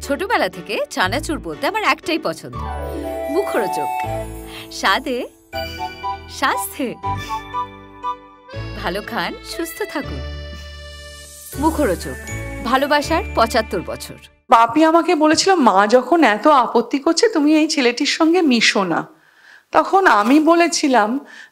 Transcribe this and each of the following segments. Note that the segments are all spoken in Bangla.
ছোটবেলা থেকে চানাচুর বলতে আমার একটাই পছন্দ, মুখরোচক, স্বাদে স্বাস্থ্যে। ভালো খান, সুস্থ থাকুন। মুখরোচক, ভালোবাসার ৭৫ বছর। বাপি আমাকে বলেছিল, মা যখন এত আপত্তি করছে তুমি এই ছেলেটির সঙ্গে মিশো না। তখন আমি বলেছিলাম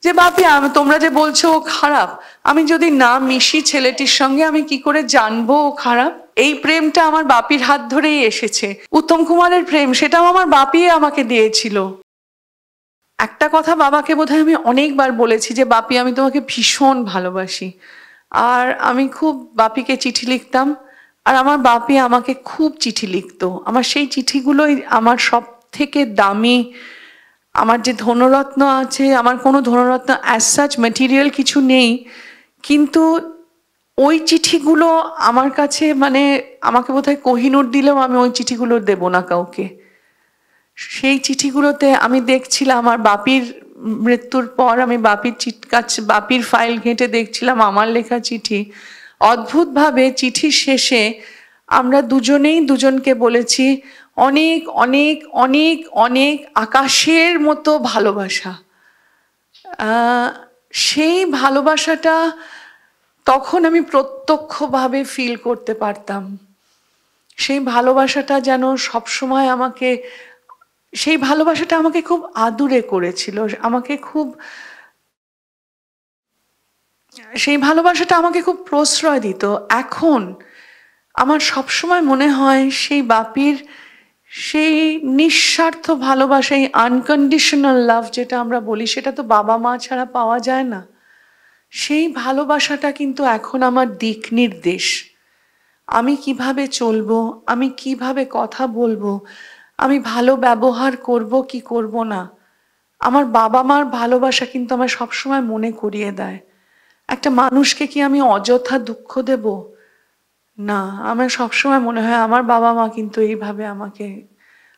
যে বাপি, তোমরা যে বলছো ও খারাপ, আমি যদি না মিশি ছেলেটির সঙ্গে আমি কি করে জানবো ও খারাপ? এই প্রেমটা আমার বাপির হাত ধরেই এসেছে। উত্তম কুমারের প্রেম, সেটাও আমার বাপি আমাকে দিয়েছিল। একটা কথা বাবাকে বোধহয় আমি অনেকবার বলেছি যে বাপি, আমি তোমাকে ভীষণ ভালোবাসি। আর আমি খুব বাপিকে চিঠি লিখতাম, আর আমার বাপি আমাকে খুব চিঠি লিখতো। আমার সেই চিঠিগুলোই আমার সব থেকে দামি। আমার যে ধনরত্ন আছে, আমার কোনো ধনরত্ন অ্যাজ সাচ ম্যাটেরিয়াল কিছু নেই, কিন্তু ওই চিঠিগুলো আমার কাছে, মানে আমাকে বোধহয় কোহিনূর দিলেও আমি ওই চিঠিগুলো দেব না কাউকে। সেই চিঠিগুলোতে আমি দেখছিলাম আমার বাপির মৃত্যুর পর, আমি বাপির ফাইল ঘেঁটে দেখছিলাম আমার লেখা চিঠি। অদ্ভুতভাবে চিঠির শেষে আমরা দুজনেই দুজনকে বলেছি অনেক অনেক অনেক অনেক আকাশের মতো ভালোবাসা। সেই ভালোবাসাটা তখন আমি প্রত্যক্ষভাবে ফিল করতে পারতাম। সেই ভালোবাসাটা যেন সবসময় আমাকে, সেই ভালোবাসাটা আমাকে খুব আদুরে করেছিল, সেই ভালোবাসাটা আমাকে খুব প্রশ্রয় দিত। এখন আমার সবসময় মনে হয় সেই বাপির সেই নিঃস্বার্থ ভালোবাসা, এই আনকন্ডিশনাল লাভ যেটা আমরা বলি, সেটা তো বাবা মা ছাড়া পাওয়া যায় না। সেই ভালোবাসাটা কিন্তু এখন আমার দিক নির্দেশ। আমি কিভাবে চলবো, আমি কিভাবে কথা বলবো, আমি ভালো ব্যবহার করব কি করব না, আমার বাবা মার ভালোবাসা কিন্তু আমার সবসময় মনে করিয়ে দেয়। একটা মানুষকে কি আমি অযথা দুঃখ দেব? না, আমার সবসময় মনে হয় আমার বাবা মা কিন্তু এইভাবে আমাকে,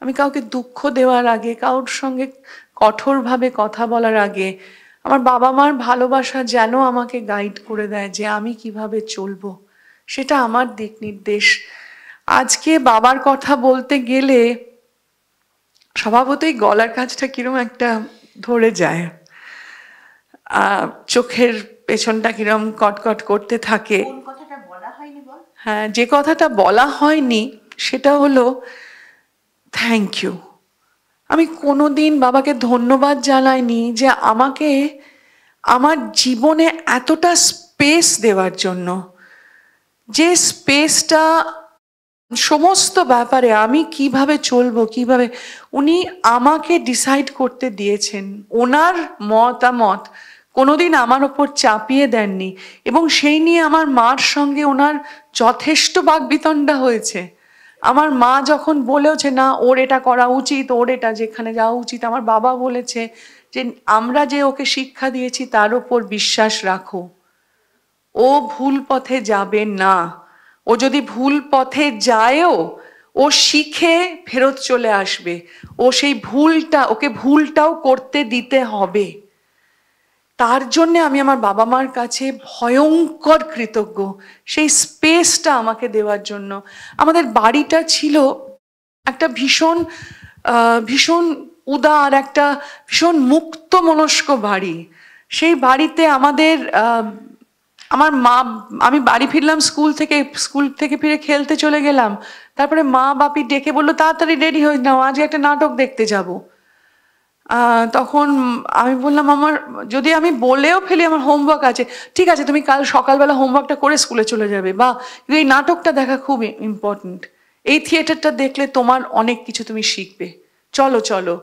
আমি কাউকে দুঃখ দেওয়ার আগে, কারোর সঙ্গে কঠোরভাবে কথা বলার আগে আমার বাবা মার ভালোবাসা যেন আমাকে গাইড করে দেয় যে আমি কিভাবে চলবো, সেটা আমার দিক নির্দেশ। আজকে বাবার কথা বলতে গেলে স্বভাবতই গলার কাছটা কিরম একটা ধরে যায়, চোখের পেছনটা কিরম কটকট করতে থাকে। হ্যাঁ, যে কথাটা বলা হয়নি সেটা হলো থ্যাংক ইউ। আমি কোনোদিন বাবাকে ধন্যবাদ জানাইনি যে আমাকে আমার জীবনে এতটা স্পেস দেওয়ার জন্য, যে স্পেসটা সমস্ত ব্যাপারে আমি কিভাবে চলবো, কিভাবে উনি আমাকে ডিসাইড করতে দিয়েছেন। ওনার মতামত কোনোদিন আমার ওপর চাপিয়ে দেননি, এবং সেই নিয়ে আমার মার সঙ্গে ওনার যথেষ্ট বাকবিতণ্ডা হয়েছে। আমার মা যখন বলেওছে না ওর এটা করা উচিত, ওর এটা যেখানে যাওয়া উচিত, আমার বাবা বলেছে যে আমরা যে ওকে শিক্ষা দিয়েছি তার ওপর বিশ্বাস রাখো, ও ভুল পথে যাবে না। ও যদি ভুল পথে যায়ও, ও শিখে ফেরত চলে আসবে। ও সেই ওকে ভুলটাও করতে দিতে হবে। তার জন্যে আমি আমার বাবা মার কাছে ভয়ঙ্কর কৃতজ্ঞ, সেই স্পেসটা আমাকে দেওয়ার জন্য। আমাদের বাড়িটা ছিল একটা ভীষণ ভীষণ উদার, একটা ভীষণ মুক্ত মনস্ক বাড়ি। সেই বাড়িতে আমার মা, আমি বাড়ি ফিরলাম স্কুল থেকে ফিরে খেলতে চলে গেলাম, তারপরে মা বাপি ডেকে বললো তাড়াতাড়ি রেডি হয়ে নাও, আজ একটা নাটক দেখতে যাব। তখন আমি বললাম আমার, যদি আমি বলেও ফেলি আমার হোমওয়ার্ক আছে, ঠিক আছে তুমি কাল সকালবেলা হোমওয়ার্কটা করে স্কুলে চলে যাবে, বা এই নাটকটা দেখা খুব ইম্পর্টেন্ট, এই থিয়েটারটা দেখলে তোমার অনেক কিছু তুমি শিখবে, চলো চলো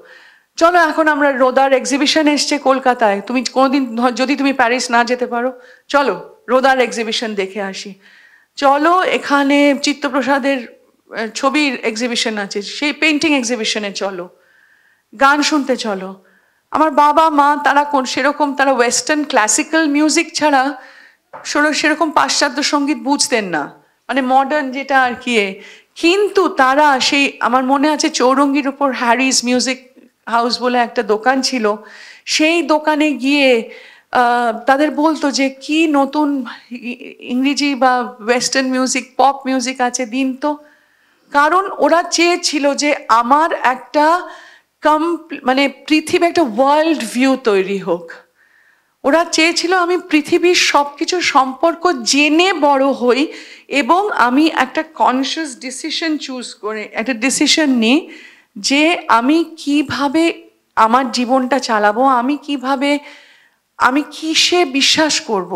চলো। এখন আমরা রোদার এক্সিবিশন এসছে কলকাতায়, তুমি কোনোদিন যদি তুমি প্যারিস না যেতে পারো, চলো রোদার এক্সিবিশন দেখে আসি, চলো এখানে চিত্তপ্রসাদের ছবির এক্সিবিশন আছে, সেই পেন্টিং এক্সিবিশনে চলো, গান শুনতে চলো। আমার বাবা মা তারা সেরকম, তারা ওয়েস্টার্ন ক্লাসিক্যাল মিউজিক ছাড়া সেরকম পাশ্চাত্য সঙ্গীত বুঝতেন না, মানে মডার্ন যেটা আর কি। কিন্তু তারা সেই, আমার মনে আছে চৌরঙ্গির উপর হ্যারিস মিউজিক হাউস বলে একটা দোকান ছিল, সেই দোকানে গিয়ে তাদের বলতো যে কি নতুন ইংরেজি বা ওয়েস্টার্ন মিউজিক, পপ মিউজিক আছে দিন তো। কারণ ওরা চেয়েছিল যে আমার একটা মানে পৃথিবী একটা ওয়ার্ল্ড ভিউ তৈরি হোক। ওরা চেয়েছিল আমি পৃথিবীর সবকিছু সম্পর্ক জেনে বড় হই এবং আমি একটা কনসিয়াস ডিসিশন চুজ করে একটা ডিসিশন নিই যে আমি কিভাবে আমার জীবনটা চালাবো, আমি কিসে বিশ্বাস করব।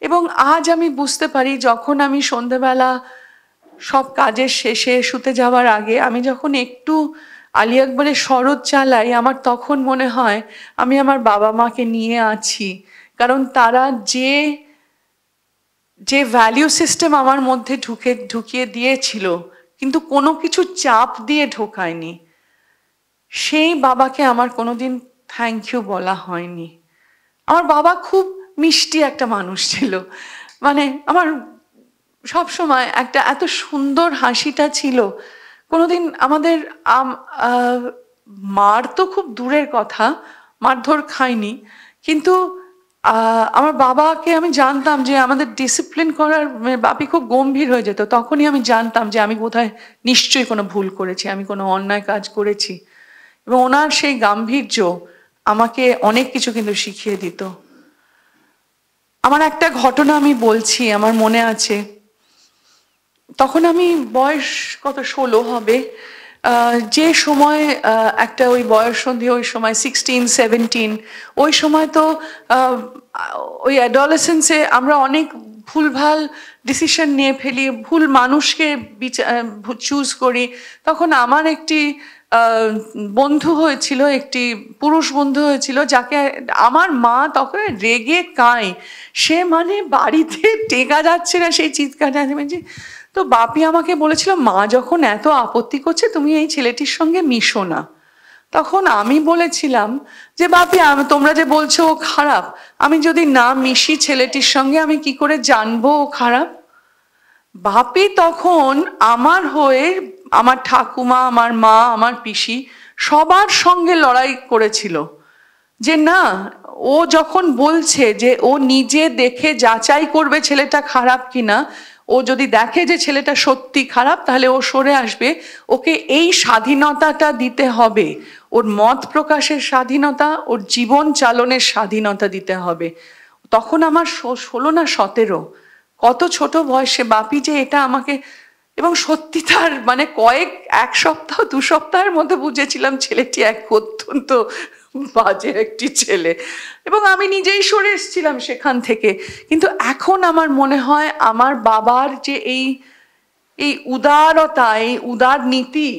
এবং আজ আমি বুঝতে পারি, যখন আমি সন্ধেবেলা সব কাজের শেষে শুতে যাওয়ার আগে আমি যখন একটু আলী আকবরের শরৎ চালাই, আমার তখন মনে হয় আমি আমার বাবা মাকে নিয়ে আছি। কারণ তারা যে ভ্যালিউ সিস্টেম আমার মধ্যে ঢুকিয়ে দিয়েছিল, কিন্তু কোনো কিছু চাপ দিয়ে ঢোকায়নি, সেই বাবাকে আমার কোনোদিন থ্যাংক ইউ বলা হয়নি। আমার বাবা খুব মিষ্টি একটা মানুষ ছিল, মানে আমার সব সময় একটা এত সুন্দর হাসিটা ছিল। কোনোদিন আমাদের মার তো খুব দূরের কথা, মারধর খাইনি, কিন্তু আমার বাবাকে আমি জানতাম যে আমাদের ডিসিপ্লিন করার বাপি খুব গম্ভীর হয়ে যেত, তখনই আমি জানতাম যে আমি বোধহয় নিশ্চয়ই কোনো ভুল করেছি, আমি কোনো অন্যায় কাজ করেছি। এবং ওনার সেই গাম্ভীর্য আমাকে অনেক কিছু কিন্তু শিখিয়ে দিত। আমার একটা ঘটনা আমি বলছি, আমার মনে আছে, তখন আমি বয়স কত 16 হবে, যে সময় একটা ওই বয়ঃসন্ধি, ওই সময় 16-17, ওই সময় তো ওই অ্যাডোলেসেন্সে আমরা অনেক ভুলভাল ডিসিশন নিয়ে ফেলি, ভুল মানুষকে চুজ করি। তখন আমার একটি বন্ধু হয়েছিল, একটি পুরুষ বন্ধু হয়েছিল, যাকে আমার মা তখন রেগে কাঁই, সে মানে বাড়িতে টেকা যাচ্ছে না, সেই চিৎকার চেঁচামেচি। তো বাপি আমাকে বলেছিল, মা যখন এত আপত্তি করছে তুমি এই ছেলেটির সঙ্গে মিশো না। তখন আমি বলেছিলাম যে বাপি, তোমরা যে বলছো ও খারাপ, আমি যদি না মিশি ছেলেটির সঙ্গে আমি কি করে জানবো ও খারাপ? বাপি তখন আমার হয়ে আমার ঠাকুমা, আমার মা, আমার পিসি সবার সঙ্গে লড়াই করেছিল যে না, ও যখন বলছে যে ও নিজে দেখে যাচাই করবে ছেলেটা খারাপ কিনা, ও যদি দেখে যে ছেলেটা সত্যি খারাপ তাহলে ও সরে আসবে, ওকে এই স্বাধীনতাটা দিতে হবে, ওর মত প্রকাশের স্বাধীনতা, ওর জীবন চালনের স্বাধীনতা দিতে হবে। তখন আমার 16 না 17, কত ছোট বয়সে বাপি যে এটা আমাকে, এবং সত্যি তার মানে এক সপ্তাহ 2 সপ্তাহের মধ্যে বুঝেছিলাম ছেলেটি এক অত্যন্ত বাজে একটি ছেলে, এবং আমি নিজেই সরে এসেছিলাম সেখান থেকে। কিন্তু এখন আমার মনে হয় আমার বাবার যে এই উদারতা, এই উদার নীতি,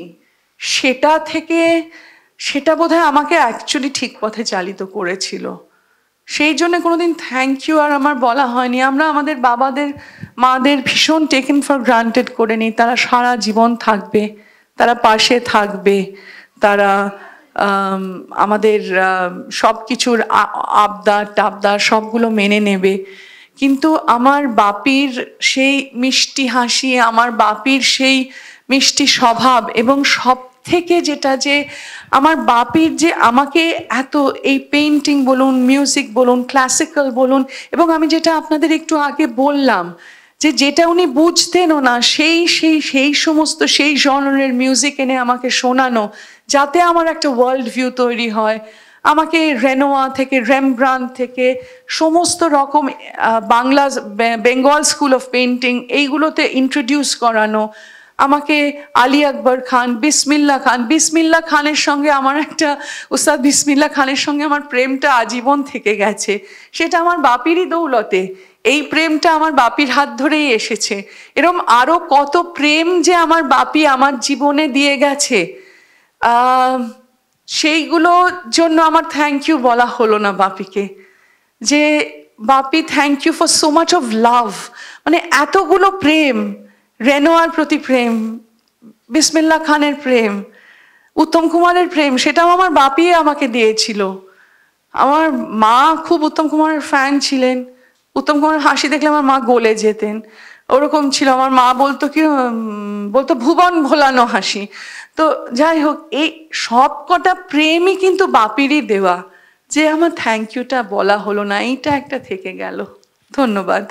সেটা বোধহয় আমাকে অ্যাকচুয়ালি ঠিক পথে চালিত করেছিল। সেই জন্য কোনোদিন থ্যাংক ইউ আর আমার বলা হয়নি। আমরা আমাদের বাবাদের মাদের ভীষণ টেকেন ফর গ্রান্টেড করে নিই, তারা সারা জীবন থাকবে, তারা পাশে থাকবে, তারা আমাদের সব কিছুর আবদার সবগুলো মেনে নেবে। কিন্তু আমার বাপির সেই মিষ্টি হাসি, আমার বাপির সেই মিষ্টি স্বভাব, এবং সব থেকে যেটা যে আমার বাপির যে আমাকে এত এই পেইন্টিং বলুন, মিউজিক বলুন, ক্লাসিক্যাল বলুন, এবং আমি যেটা আপনাদের একটু আগে বললাম যে যেটা উনি বুঝতেনও না সেই সমস্ত সেই জনরের মিউজিক এনে আমাকে শোনানো, যাতে আমার একটা ওয়ার্ল্ড ভিউ তৈরি হয়। আমাকে রেনোয়া থেকে, রেমব্রান্ড থেকে, সমস্ত রকম বেঙ্গল স্কুল অফ পেইন্টিং এইগুলোতে ইন্ট্রোডিউস করানো, আমাকে আলী আকবর খান, বিসমিল্লাহ খানের সঙ্গে আমার একটা, উস্তাদ বিসমিল্লাহ খানের সঙ্গে আমার প্রেমটা আজীবন থেকে গেছে, সেটা আমার বাপিরই দৌলতে। এই প্রেমটা আমার বাপির হাত ধরেই এসেছে। এরকম আরো কত প্রেম যে আমার বাপি আমার জীবনে দিয়ে গেছে, সেইগুলোর জন্য আমার থ্যাংক ইউ বলা হলো না বাপিকে, যে Bapi thank you for so much of love, মানে এতগুলো প্রেম, রেনোয়ার প্রতি প্রেম, বিসমিল্লাহ খানের প্রেম, উত্তম কুমারের প্রেম, সেটাও আমার বাপি আমাকে দিয়েছিল। আমার মা খুব উত্তম কুমারের ফ্যান ছিলেন, উত্তম কুমারের হাসি দেখলে আমার মা গলে যেতেন, ওরকম ছিল। আমার মা বলতো ভুবন ভোলানো হাসি। তো যাই হোক, এই সব কটা প্রেমই কিন্তু বাপিরই দেওয়া, যে আমার থ্যাংক ইউটা বলা হলো না, এইটা একটা থেকে গেল। ধন্যবাদ।